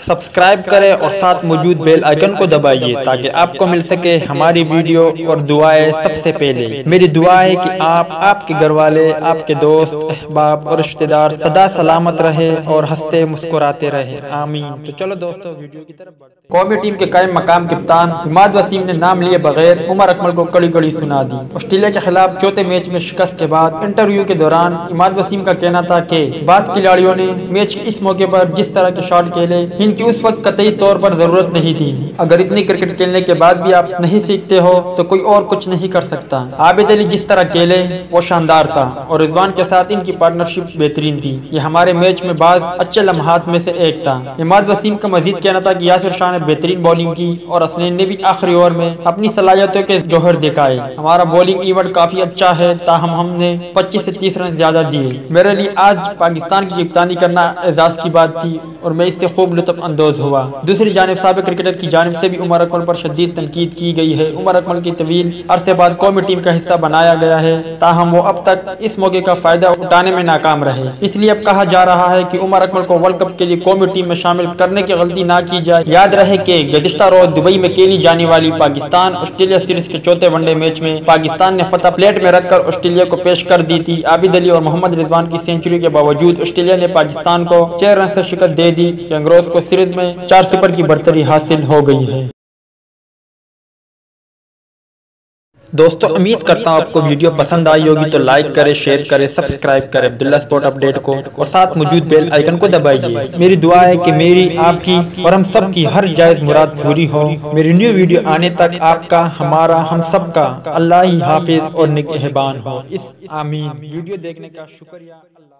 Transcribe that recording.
Subscribe करें और साथ मौजूद बेल आइकन को दबाइए ताकि आपको मिल सके हमारी वीडियो और दुआएं सबसे पहले। मेरी दुआ है कि आप, आपके घर वाले, आपके दोस्त, अहबाब और रिश्तेदार सदा सलामत रहे और हंसते मुस्कुराते रहे। आमीन। तो चलो दोस्तों वीडियो की तरफ बढ़ते हैं। कौमी टीम के कायम मकाम कप्तान इमाद वसीम ने नाम लिए बगैर उमर अकमल को कड़ी कड़ी सुना दी। ऑस्ट्रेलिया के खिलाफ चौथे मैच में शिकस्त के बाद इंटरव्यू के दौरान इमाद वसीम का कहना था कि बास खिलाड़ियों ने मैच के इस मौके पर जिस तरह के शॉट खेले इनकी उस वक्त कतई तौर पर जरूरत नहीं थी। अगर इतनी क्रिकेट खेलने के बाद भी आप नहीं सीखते हो तो कोई और कुछ नहीं कर सकता। आबिद अली जिस तरह खेले वो शानदार था और रिजवान के साथ इनकी पार्टनरशिप बेहतरीन थी। ये हमारे मैच में बाज अच्छे लम्हात में से एक था। इमाद वसीम का मजीद कहना था कि यासिर शाह ने बेहतरीन बॉलिंग की और हसनैन ने भी आखिरी ओवर में अपनी सलाहियतों के जौहर दिखाए। हमारा बॉलिंग इवेंट काफी अच्छा है, ताहम हमने 25 से 30 रन ज्यादा दिए। मेरे लिए आज पाकिस्तान की कप्तानी करना एजाज की बात थी और मैं इससे खूब लुत्फ अंदोज हुआ। दूसरी जानिब साबिक क्रिकेटर की जानिब से भी उमर अकमल पर शदीद तनकीद की गई है। उमर अकमल की तवील अरसे बाद कौमी टीम का हिस्सा बनाया गया है, ताहम वो अब तक इस मौके का फायदा उठाने में नाकाम रहे। इसलिए अब कहा जा रहा है कि उमर अकमल को वर्ल्ड कप के लिए कौमी टीम में शामिल करने की गलती ना की जाए। याद रहे कि गुज़िश्ता रोज दुबई में खेली जाने वाली पाकिस्तान ऑस्ट्रेलिया सीरीज के चौथे वनडे मैच में पाकिस्तान ने फतह प्लेट में रखकर ऑस्ट्रेलिया को पेश कर दी थी। आबिद अली और मोहम्मद रिजवान की सेंचुरी के बावजूद ऑस्ट्रेलिया ने पाकिस्तान को 6 रन से शिकस्त दे दी। गैंगरोज को सीरीज में 4-0 की बढ़तरी हासिल हो गई है। दोस्तों उम्मीद करता हूँ आपको वीडियो पसंद आई होगी, तो लाइक करें, शेयर करें, सब्सक्राइब करें अब्दुल्ला स्पोर्ट अपडेट को और साथ मौजूद बेल आइकन को दबाइए। मेरी दुआ है कि मेरी, आपकी और हम सब की हर जायज मुराद पूरी हो। मेरी न्यू वीडियो आने तक आपका, हमारा, हम सब का अल्लाह ही हाफिज और निगहबान हो। इस आमीन। वीडियो देखने का शुक्रिया। अल्लाह।